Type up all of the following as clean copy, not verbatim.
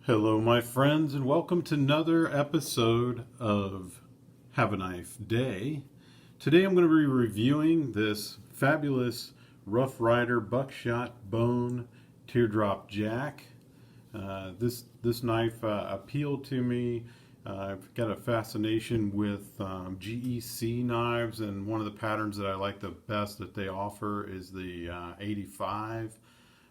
Hello, my friends, and welcome to another episode of Have a Knife Day. Today I'm going to be reviewing this fabulous Rough Rider Buckshot Bone Teardrop Jack. This knife appealed to me. I've got a fascination with GEC knives, and one of the patterns that I like the best that they offer is the 85.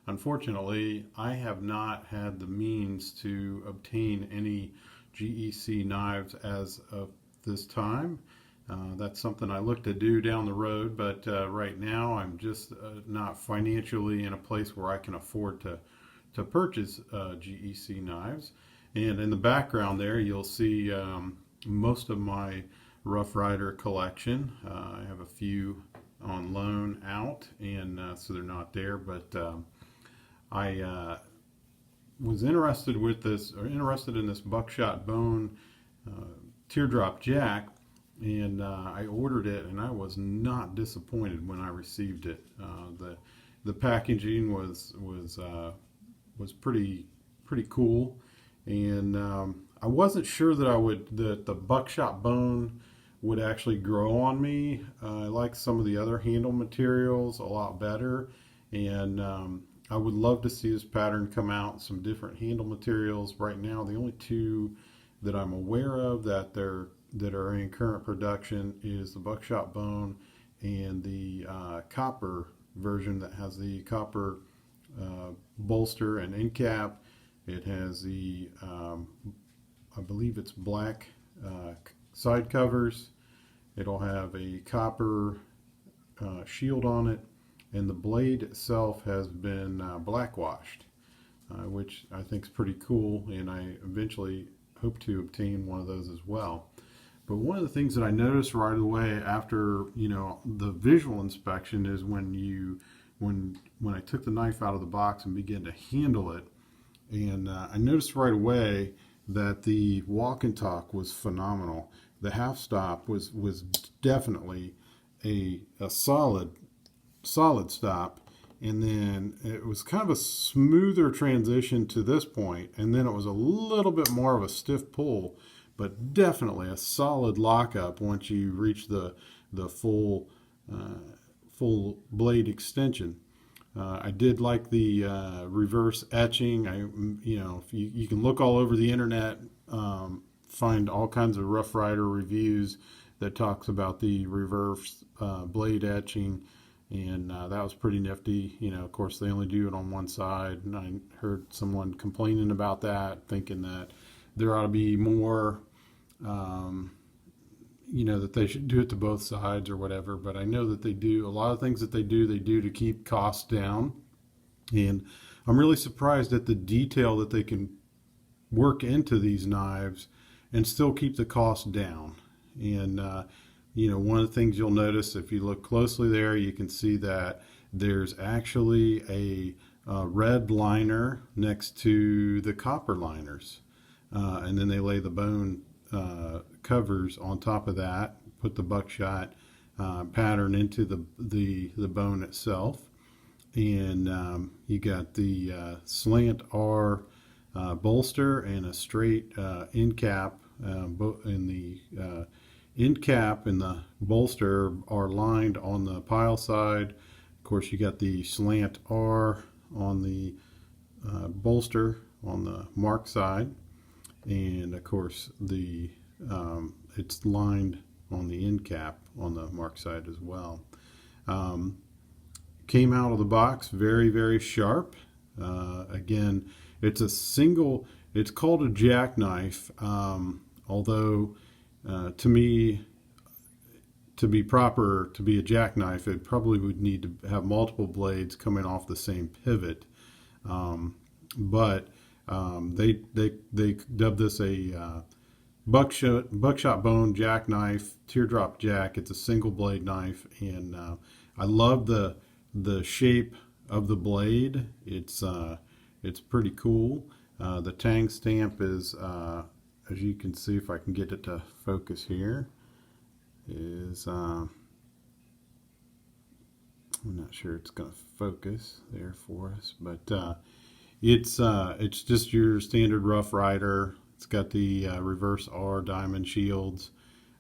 Unfortunately, I have not had the means to obtain any GEC knives as of this time. That's something I look to do down the road, but right now I'm just not financially in a place where I can afford to purchase GEC knives. And in the background there, you'll see most of my Rough Rider collection. I have a few on loan out, and so they're not there, but I was interested in this Buckshot Bone Teardrop Jack, and I ordered it, and I was not disappointed when I received it. The packaging was pretty cool, and I wasn't sure that the Buckshot Bone would actually grow on me. I like some of the other handle materials a lot better, and I would love to see this pattern come out, some different handle materials. Right now, the only two that I'm aware of that are in current production is the Buckshot Bone and the copper version that has the copper bolster and end cap. It has the, I believe it's black side covers. It'll have a copper shield on it, and the blade itself has been blackwashed, which I think is pretty cool, and I eventually hope to obtain one of those as well. But one of the things that I noticed right away after the visual inspection is when I took the knife out of the box and began to handle it, and I noticed right away that the walk and talk was phenomenal. The half stop was definitely a solid stop, and then it was kind of a smoother transition to this point, and then it was a little bit more of a stiff pull, but definitely a solid lockup once you reach the full blade extension. I did like the reverse etching. If you can look all over the internet, find all kinds of Rough Rider reviews that talks about the reverse blade etching. And that was pretty nifty. Of course, they only do it on one side, and I heard someone complaining about that, thinking that there ought to be more, that they should do it to both sides or whatever. But I know that they do. A lot of things that they do to keep costs down. And I'm really surprised at the detail that they can work into these knives and still keep the cost down. And one of the things you'll notice if you look closely there, you can see that there's actually a red liner next to the copper liners. And then they lay the bone covers on top of that, put the buckshot pattern into the bone itself. And you got the slant R bolster and a straight end cap, in the end cap and the bolster are lined on the pile side. Of course, you got the slant R on the bolster on the mark side, and of course it's lined on the end cap on the mark side as well. Came out of the box very, very sharp. Again, it's called a jackknife, although to me, to be proper to be a jackknife, it probably would need to have multiple blades coming off the same pivot. But they dubbed this a buckshot bone jackknife, teardrop jack. It's a single blade knife, and I love the shape of the blade. It's pretty cool. The tang stamp is, as you can see, if I can get it to focus here, is I'm not sure it's going to focus there for us, but It's just your standard Rough Rider. It's got the reverse R diamond shields.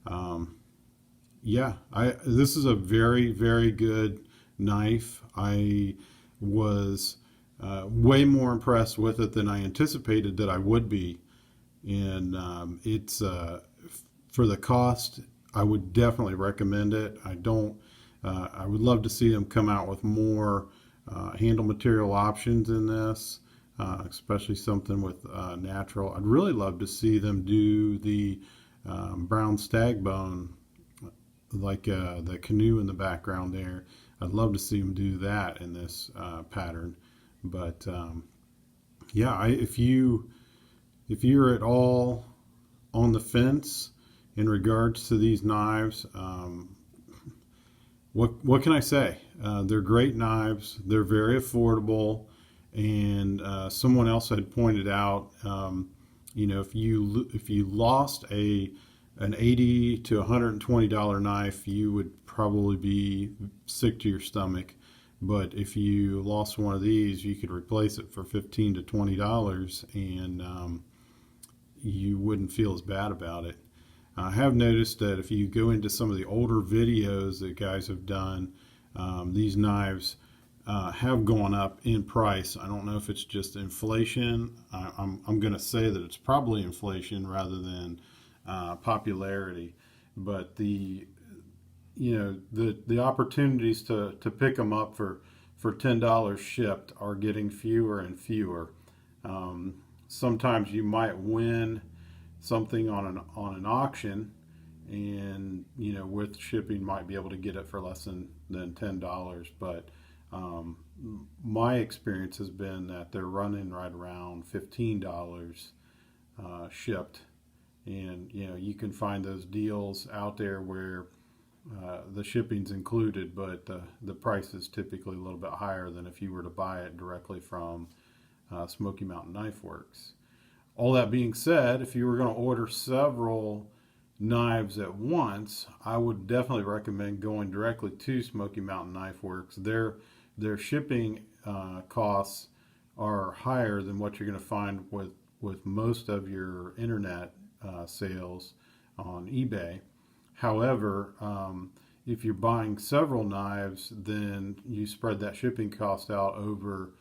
Um, yeah, I this is a very very good knife. I was way more impressed with it than I anticipated that I would be, and it's for the cost. I would definitely recommend it. I don't. I would love to see them come out with more handle material options in this, especially something with natural. I'd really love to see them do the brown stag bone, like the canoe in the background there. I'd love to see them do that in this pattern. But yeah, if you're at all on the fence in regards to these knives, what can I say? They're great knives. They're very affordable, and someone else had pointed out, if you lost an $80 to $120 knife, you would probably be sick to your stomach. But if you lost one of these, you could replace it for $15 to $20, and you wouldn't feel as bad about it. I have noticed that if you go into some of the older videos that guys have done, these knives have gone up in price. I don't know if it's just inflation. I'm going to say that it's probably inflation rather than popularity. But the opportunities to pick them up for $10 shipped are getting fewer and fewer. Sometimes you might win something on an auction, and with shipping might be able to get it for less than $10. But my experience has been that they're running right around $15 shipped, and you can find those deals out there where the shipping's included, but the price is typically a little bit higher than if you were to buy it directly from Smoky Mountain Knife Works. All that being said, if you were going to order several knives at once, I would definitely recommend going directly to Smoky Mountain Knife Works. Their shipping costs are higher than what you're going to find with most of your internet sales on eBay. However, if you're buying several knives, then you spread that shipping cost out over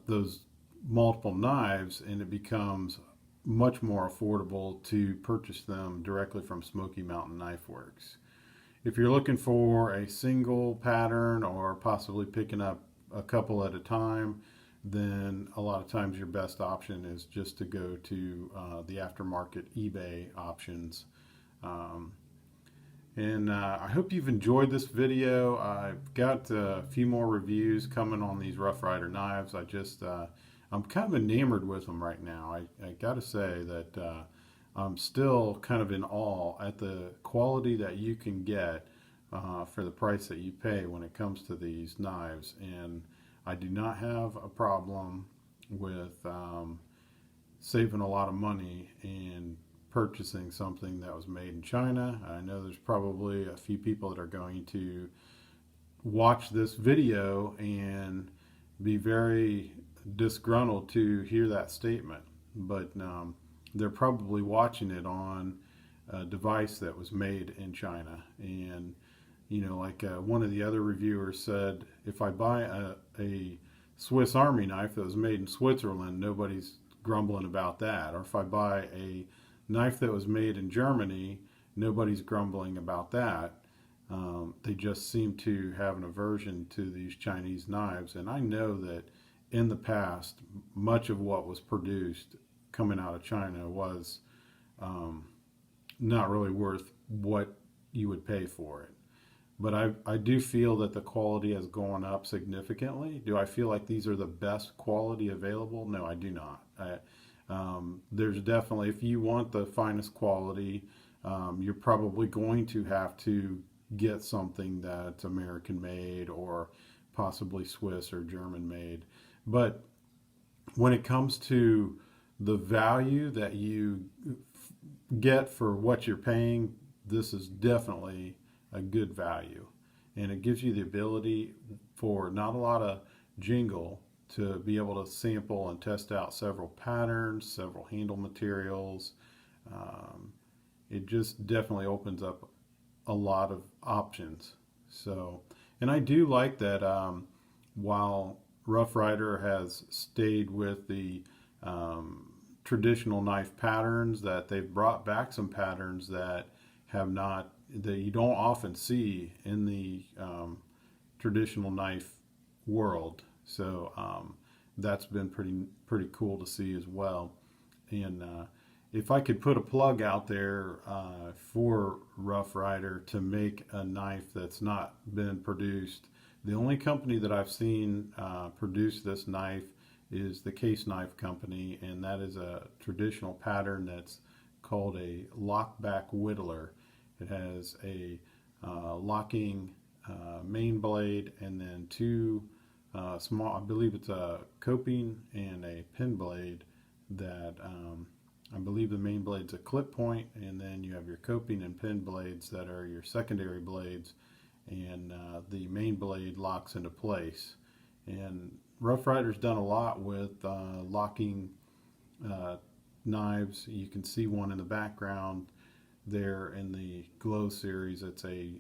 those multiple knives, and it becomes much more affordable to purchase them directly from Smoky Mountain Knife Works. If you're looking for a single pattern or possibly picking up a couple at a time, then a lot of times your best option is just to go to the aftermarket eBay options. And I hope you've enjoyed this video. I've got a few more reviews coming on these Rough Rider knives. I'm kind of enamored with them right now. I got to say that I'm still kind of in awe at the quality that you can get for the price that you pay when it comes to these knives. And I do not have a problem with saving a lot of money and purchasing something that was made in China. I know there's probably a few people that are going to watch this video and be very disgruntled to hear that statement, but they're probably watching it on a device that was made in China. And like one of the other reviewers said, if I buy a Swiss Army knife that was made in Switzerland, nobody's grumbling about that. Or if I buy a knife that was made in Germany, nobody's grumbling about that. They just seem to have an aversion to these Chinese knives. And I know that in the past, much of what was produced coming out of China was not really worth what you would pay for it. But I do feel that the quality has gone up significantly. Do I feel like these are the best quality available? No, I do not. There's definitely, if you want the finest quality, you're probably going to have to get something that's American made or possibly Swiss or German made. But when it comes to the value that you get for what you're paying, this is definitely a good value. And it gives you the ability for not a lot of jingle to be able to sample and test out several patterns, several handle materials. Um, it just definitely opens up a lot of options. So, and I do like that while Rough Rider has stayed with the traditional knife patterns, that they've brought back some patterns that have not, that you don't often see in the traditional knife world. So that's been pretty cool to see as well. And if I could put a plug out there for Rough Rider to make a knife that's not been produced, the only company that I've seen produce this knife is the Case Knife Company, and that is a traditional pattern that's called a lockback whittler. It has a locking main blade and then two small, I believe it's a coping and a pin blade that I believe the main blade's a clip point, and then you have your coping and pin blades that are your secondary blades, and the main blade locks into place. And Rough Rider's done a lot with locking knives. You can see one in the background there in the Glow series. It's a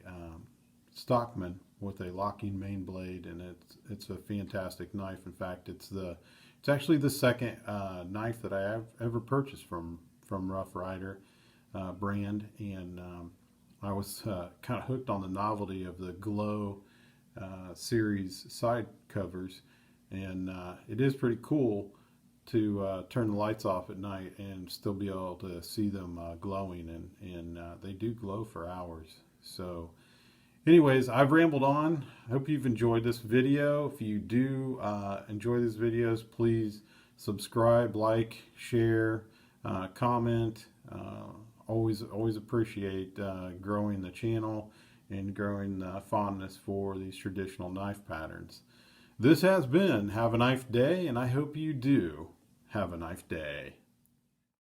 Stockman with a locking main blade, and it's a fantastic knife. In fact, it's actually the second knife that I have ever purchased from Rough Rider brand, and I was kind of hooked on the novelty of the Glow series side covers, and it is pretty cool to turn the lights off at night and still be able to see them glowing, and they do glow for hours. So anyways, I've rambled on. I hope you've enjoyed this video. If you do enjoy these videos, please subscribe, like, share, comment. Always appreciate growing the channel and growing fondness for these traditional knife patterns. This has been Have a Knife Day, and I hope you do have a knife day.